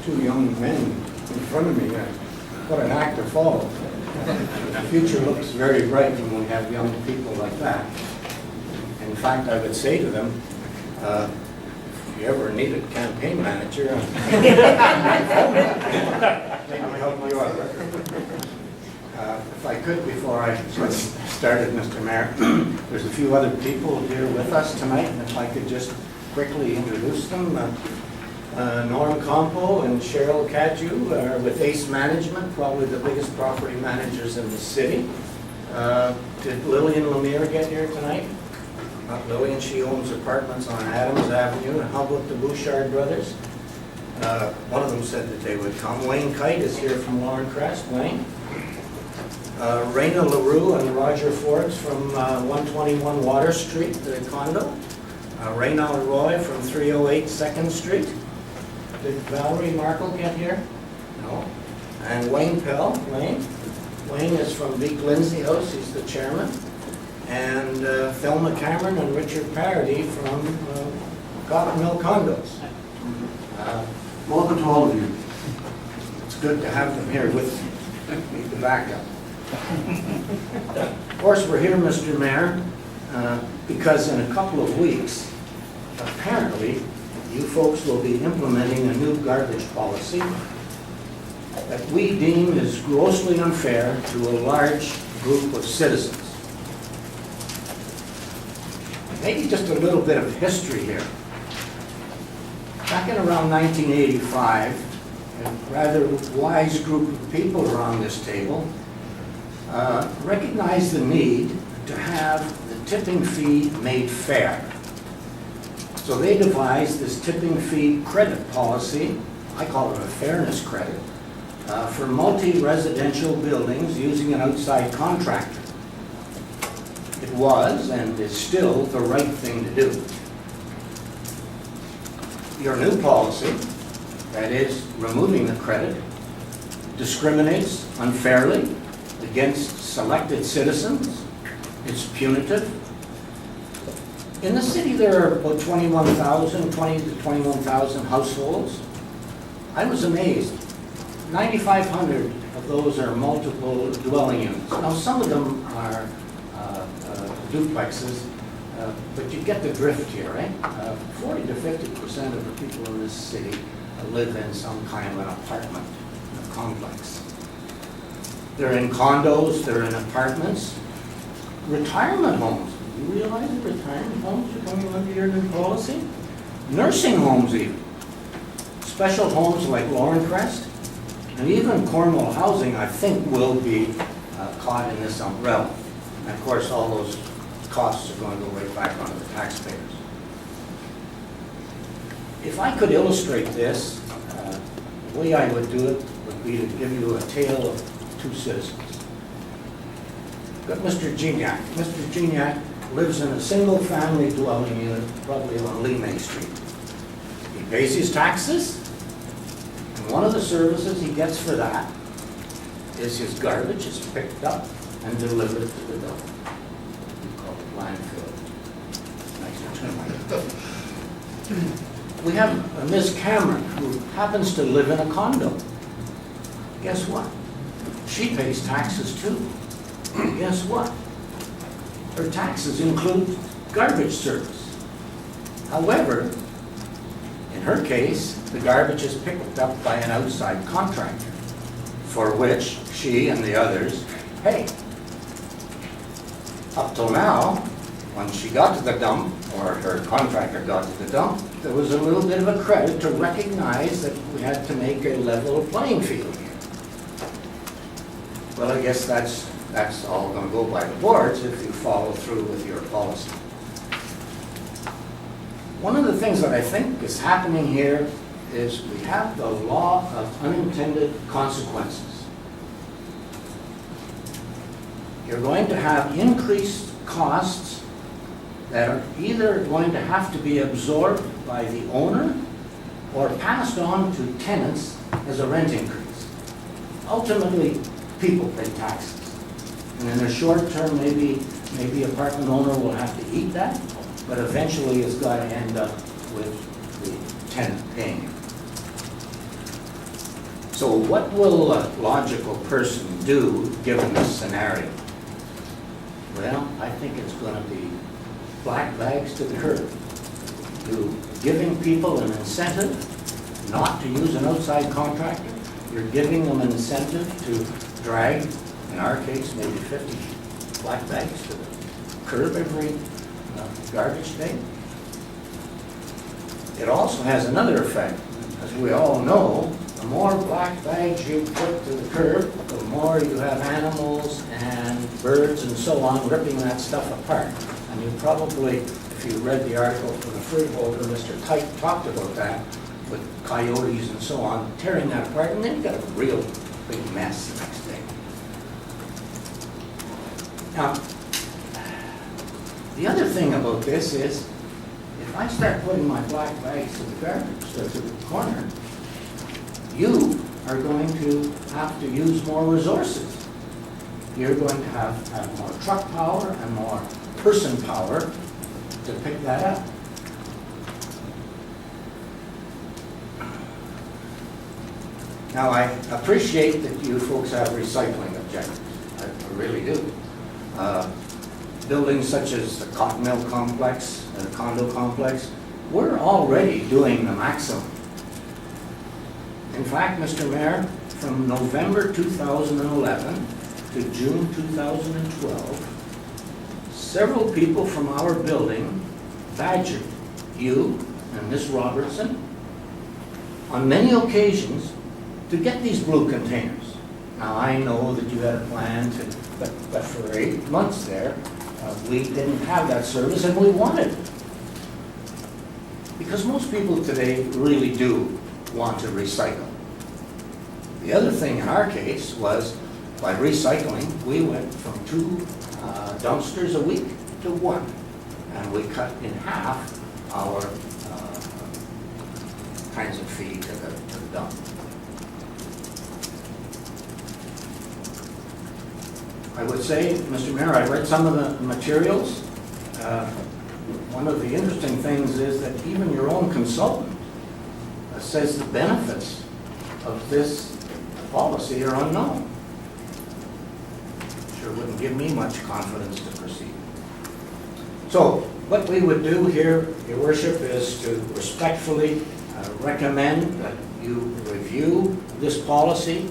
two young men in front of me. What an act to follow. The future looks very bright when we have young people like that. In fact, I would say to them, if you ever need a campaign manager, maybe help you out. If I could, before I get started, Mr. Mayor, there's a few other people here with us tonight, and if I could just quickly introduce them. Norm Compo and Cheryl Cadieu are with Ace Management, probably the biggest property managers in the city. Did Lillian Lemire get here tonight? Not Lillian, she owns apartments on Adams Avenue. And how about the Bouchard brothers? One of them said that they would come. Wayne Kite is here from Lauren Crest. Wayne. Raina LaRue and Roger Forbes from 121 Water Street, the condo. Raynald Roy from 308 2nd Street. Did Valerie Markle get here? No. And Wayne Pell. Wayne is from Vic Lindsay House, he's the chairman. And Thelma Cameron and Richard Parody from Cotton Mill Condos. Welcome to all of you. It's good to have them here with me, the backup. Of course, we're here, Mr. Mayor, because in a couple of weeks, apparently, you folks will be implementing a new garbage policy that we deem is grossly unfair to a large group of citizens. Maybe just a little bit of history here. Back in around 1985, a rather wise group of people around this table recognized the need to have the tipping fee made fair. So they devised this tipping fee credit policy, I call it a fairness credit, for multi-residential buildings using an outside contractor. It was, and is still, the right thing to do. Your new policy, that is, removing the credit, discriminates unfairly against selected citizens. It's punitive. In the city, there are about 20 to 21,000 households. I was amazed. 9,500 of those are multiple dwelling units. Now, some of them are duplexes, but you get the drift here, right? 40 to 50% of the people in this city live in some kind of an apartment complex. They're in condos, they're in apartments. Retirement homes. Do you realize that retirement homes are coming under your new policy? Nursing homes even. Special homes like Lauren Crest, and even Cornwall housing, I think, will be caught in this umbrella. And of course, all those costs are going to go right back onto the taxpayers. If I could illustrate this, the way I would do it would be to give you a tale of two citizens. Got Mr. Gignac. Mr. Gignac lives in a single-family dwelling unit, probably on Lee May Street. He pays his taxes, and one of the services he gets for that is his garbage is picked up and delivered to the dump. We call it landfill. Nice term. We have a Ms. Cameron who happens to live in a condo. Guess what? She pays taxes too. Guess what? Her taxes include garbage service. However, in her case, the garbage is picked up by an outside contractor, for which she and the others pay. Up till now, when she got to the dump, or her contractor got to the dump, there was a little bit of a credit to recognize that we had to make a level playing field here. Well, I guess that's all going to go by the boards if you follow through with your policy. One of the things that I think is happening here is we have the law of unintended consequences. You're going to have increased costs that are either going to have to be absorbed by the owner or passed on to tenants as a rent increase. Ultimately, people pay taxes. And in the short term, maybe apartment owner will have to eat that, but eventually it's got to end up with the tenant paying it. So what will a logical person do given this scenario? Well, I think it's going to be black bags to the curb. You giving people an incentive not to use an outside contractor. You're giving them an incentive to drag, in our case, maybe 50 black bags to the curb every garbage day. It also has another effect. As we all know, the more black bags you put to the curb, the more you have animals and birds and so on ripping that stuff apart. And you probably, if you read the article from the freeholder, Mr. Kite talked about that, with coyotes and so on, tearing that apart, and then you've got a real big mess the next day. Now, the other thing about this is, if I start putting my black bags to the garbage, or to the corner, you are going to have to use more resources. You're going to have more truck power and more person power to pick that up. Now, I appreciate that you folks have recycling objectives. I really do. Buildings such as the cotton mill complex and the condo complex, we're already doing the maximum. In fact, Mr. Mayor, from November 2011 to June 2012, several people from our building badgered you and Ms. Robertson on many occasions to get these blue containers. Now, I know that you had a plan to, but for 8 months there, we didn't have that service, and we wanted it. Because most people today really do want to recycle. The other thing in our case was, by recycling, we went from 2 dumpsters a week to 1, and we cut in half our kinds of feed to the dump. I would say, Mr. Mayor, I read some of the materials. One of the interesting things is that even your own consultant says the benefits of this policy are unknown. Sure wouldn't give me much confidence to proceed. So what we would do here, Your Worship, is to respectfully recommend that you review this policy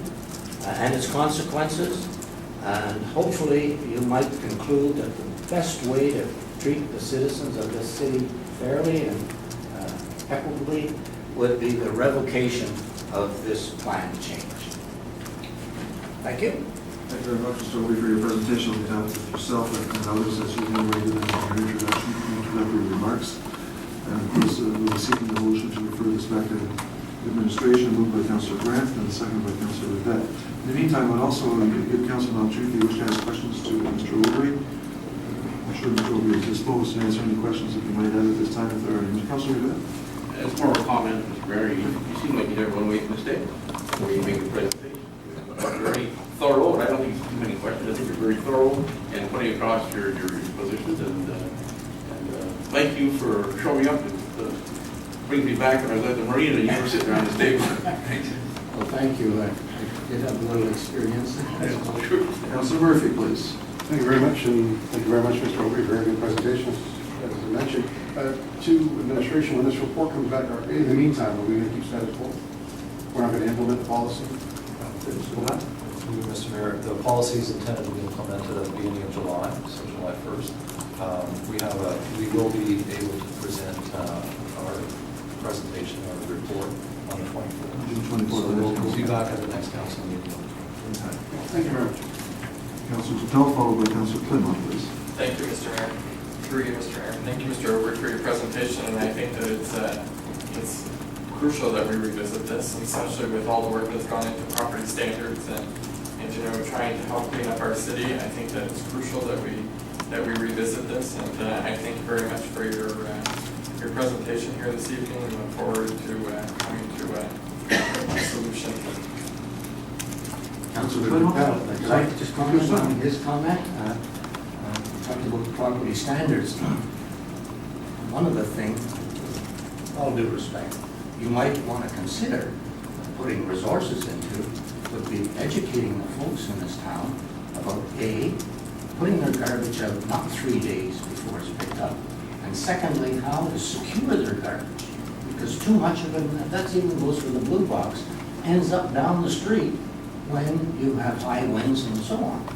and its consequences. And hopefully you might conclude that the best way to treat the citizens of this city fairly and equitably would be the revocation of this plan change. Thank you. Thank you very much, Mr. Aubry, for your presentation on behalf of yourself and others as you enumerated in your introductory remarks. And of course, we'll be seeking a motion to refer this back to administration, moved by Councillor Grant and seconded by Councillor Ledet. In the meantime, I'd also give Council an opportunity if you wish to ask questions to Mr. Aubry. I'm sure Mr. Aubry is disposed to answer any questions that you might have at this time if there are any. Councillor Ledet? It's more of a comment, Mr. Mayor. You seem like you never want to make a mistake before you make a presentation. You're very thorough, and I don't think it's too many questions. I think you're very thorough in putting across your positions, and thank you for showing up. It brings me back when I was at the marina and you were sitting around this table. Well, thank you. I did have a little experience. Councillor Murphy, please. Thank you very much, and thank you very much, Mr. Aubry. Very good presentation, as I mentioned. To administration, when this report comes back, in the meantime, are we going to keep status quo? We're not going to implement the policy? Mr. Mayor, the policy is intended to be implemented at the beginning of July, so July 1st. We will be able to present our presentation, our report on the 24th. June 24th. So we'll be back at the next council meeting. Thank you very much. Councillor Patel, followed by Councillor Clement, please. Thank you, Mr. Mayor. Through you, Mr. Mayor. Thank you, Mr. Aubry, for your presentation, and I think that it's crucial that we revisit this, especially with all the work that's gone into property standards and trying to help clean up our city. I think that it's crucial that we revisit this, and I thank you very much for your presentation here this evening, and look forward to coming to a solution. Councillor Clement, could I just comment on his comment? Talking about property standards. One of the things, with all due respect, you might want to consider putting resources into would be educating the folks in this town about A, putting their garbage out not 3 days before it's picked up, and secondly, how to secure their garbage. Because too much of it, and that even goes for the blue box, ends up down the street when you have high winds and so on.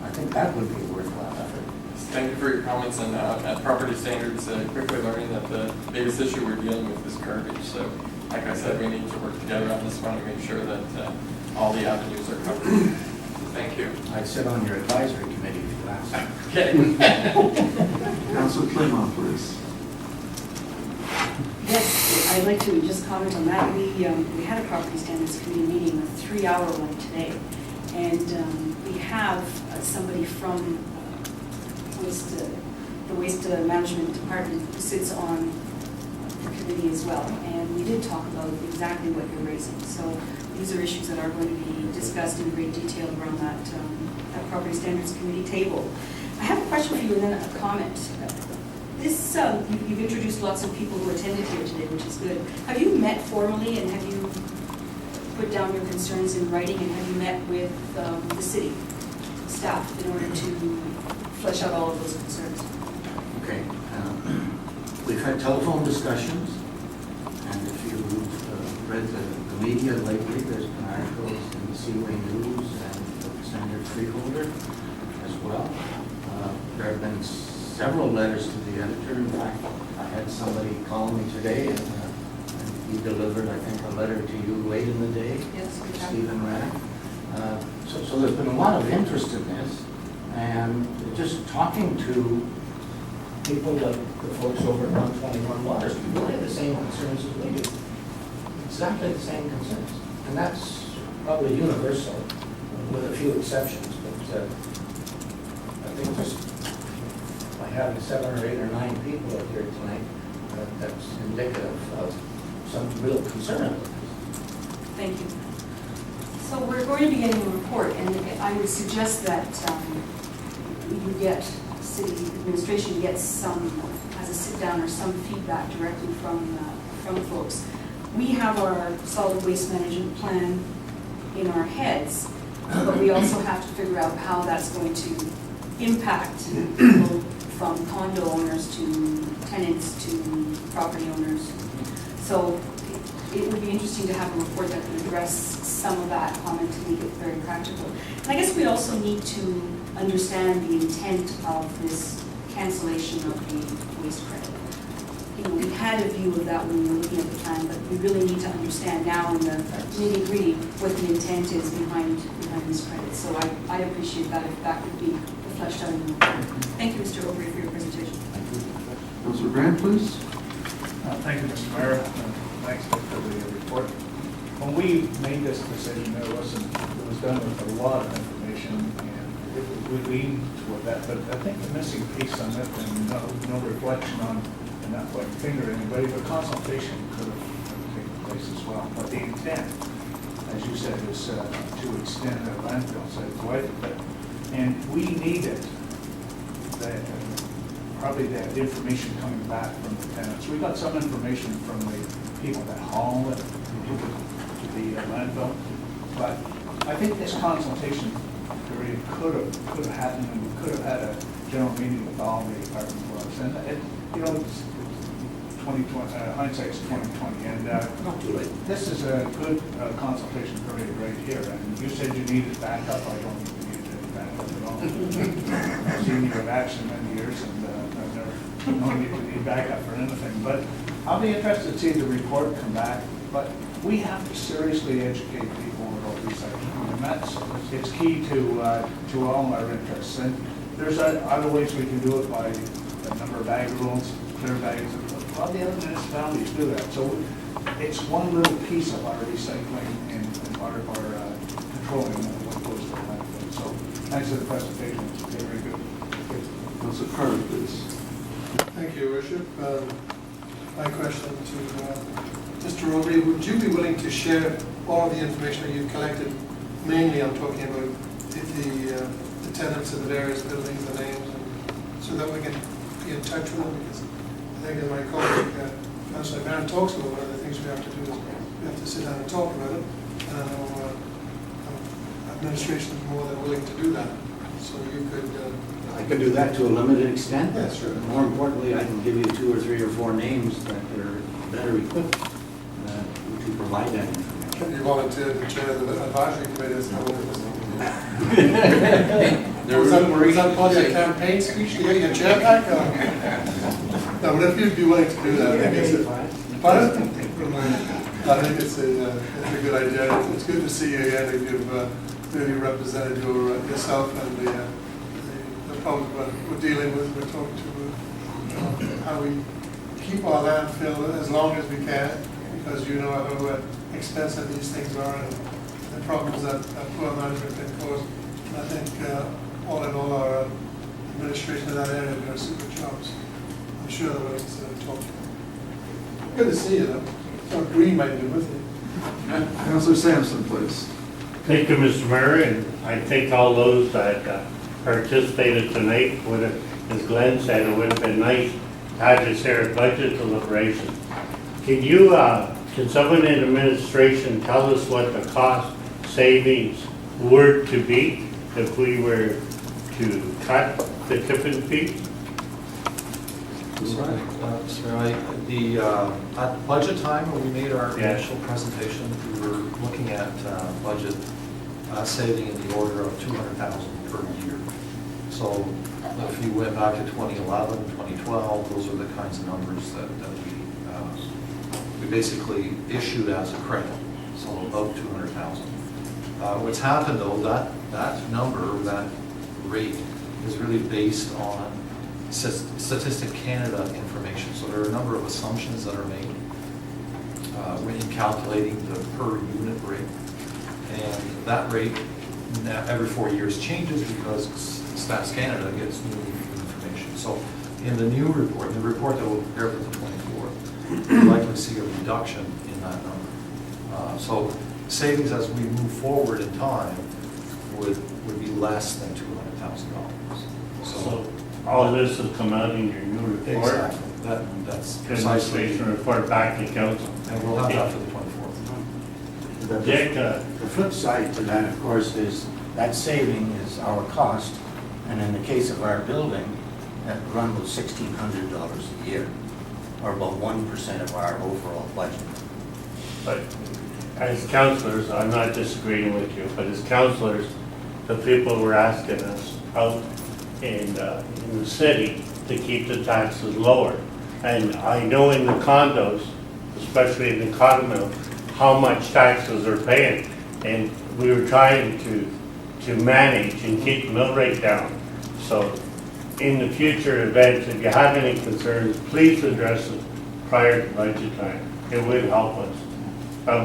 I think that would be a worthwhile effort. Thank you for your comments on at property standards, quickly learning that the biggest issue we're dealing with is garbage. So, like I said, we need to work together on this one to make sure that all the avenues are covered. Thank you. I'd sit on your advisory committee if you asked. Okay. Councilor Clermont, please. Yes, I'd like to just comment on that. We had a property standards committee meeting, a 3-hour one today, and we have somebody from the waste management department who sits on the committee as well, and we did talk about exactly what you're raising. So these are issues that are going to be discussed in great detail around that property standards committee table. I have a question for you and then a comment. This, you've introduced lots of people who attended here today, which is good. Have you met formally and have you put down your concerns in writing, and have you met with the city staff in order to flesh out all of those concerns? Okay. We've had telephone discussions, and if you've read the media lately, there's been articles in the Seaway News and the Standard Freeholder as well. There have been several letters to the editor. In fact, I had somebody call me today, and he delivered, I think, a letter to you late in the day. Yes, we have. Stephen Raddick. So there's been a lot of interest in this, and just talking to people, the folks over at 121 Waters, people have the same concerns as we do. Exactly the same concerns. And that's probably universal, with a few exceptions. But I think just by having 7 or 8 or 9 people out here tonight, that's indicative of some real concern about this. Thank you. So we're going to be getting a report, and I would suggest that you get city administration gets some, as a sit down or some feedback directly from folks. We have our solid waste management plan in our heads, but we also have to figure out how that's going to impact people from condo owners to tenants to property owners. So it would be interesting to have a report that would address some of that comment to make it very practical. And I guess we also need to understand the intent of this cancellation of the waste credit. You know, we had a view of that when we were looking at the plan, but we really need to understand now in the nitty-gritty what the intent is behind this credit. So I appreciate that if that could be fleshed out in the report. Thank you, Mr. Aubry, for your presentation. Councilor Grant, please. Thank you, Mr. Mayor. Thanks for the report. When we made this decision, it was done with a lot of information, and we leaned toward that. But I think the missing piece on it, and no reflection on, and not pointing a finger at anybody, but consultation could have taken place as well. But the intent, as you said, is to extend the landfill site. And we needed that, probably that information coming back from the tenants. We got some information from the people that haul it to the landfill, but I think this consultation period could have happened, and we could have had a general meeting with all the department clubs. And it's 2020, hindsight's 2020, and Not too late. this is a good consultation period right here. And you said you needed backup. I don't think you needed any backup at all. I've seen you in action many years, and I've never known you to need backup for anything. But I'll be interested to see the report come back. But we have to seriously educate people about recycling, and it's key to all our interests. And there's other ways we can do it by the number of bag rules, clear bags. A lot of the other municipalities do that. So it's one little piece of our recycling and part of our controlling what goes to the landfill. So thanks for the presentation. It's very good. Councilor Carter, please. Thank you, Your Worship. My question to Mr. Aubry, would you be willing to share all of the information that you've collected? Mainly I'm talking about the tenants of the various buildings, the names, and so that we can be in touch with them, because I think as my colleague Councilor Barron talks about, one of the things we have to do is we have to sit down and talk about it. And I know administration is more than willing to do that. So you could, I can do that to a limited extent. Yeah, sure. More importantly, I can give you 2 or 3 or 4 names that are better equipped to provide that information. you volunteered to chair the advisory committee as well. There Was was that part of your campaign speech to get your chair back? No, but if you'd be willing to do that, I think it's pardon? I think it's a good idea. It's good to see you again. You've really represented yourself and the public we're dealing with. We're talking to how we keep our landfill as long as we can, because you know how expensive these things are and the problems that poor management can cause. And I think all in all, our administration in that area do a super job. So I'm sure they're willing to talk. Good to see you, though. So Green might be with you. Councillor Sampson, please. Thank you, Mr. Mayor, and I thank all those that participated tonight. As Glenn said, it would have been nice to have this here at budget deliberation. Can someone in administration tell us what the cost savings were to be if we were to cut the tipping fee? Mr. Mayor, at budget time, when we made our initial presentation, we were looking at budget saving in the order of $200,000 per year. So if you went back to 2011, 2012, those are the kinds of numbers that we basically issued as a credit, so about $200,000. What's happened though, that number, that rate, is really based on Statistic Canada information. So there are a number of assumptions that are made when calculating the per unit rate. And that rate now every 4 years changes because Stats Canada gets new information. So in the new report, the report that will prepare for the 24th, you'll likely see a reduction in that number. So savings as we move forward in time would be less than $200,000. So all this has come out in your new report? Exactly. That's precisely. Administration report back to council. And we'll have that for the 24th. Dick, The flip side to that, of course, is that saving is our cost, and in the case of our building, that run about $1,600 a year, or about 1% of our overall budget. but as councillors, I'm not disagreeing with you, but as councillors, the people were asking us out in the city to keep the taxes lower. And I know in the condos, especially in the condo, how much taxes they're paying. And we were trying to manage and keep the mill rate down. So in the future events, if you have any concerns, please address it prior to budget time. It would help us.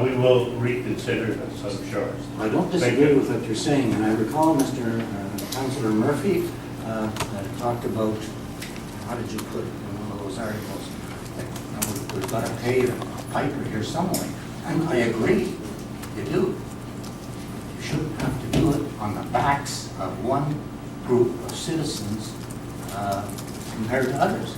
We will reconsider this, I'm sure. I don't disagree with what you're saying, and I recall Councillor Murphy that talked about, how did you put it in one of those articles, that we've got to pay the piper here somewhere. And I agree, you do. You shouldn't have to do it on the backs of one group of citizens compared to others.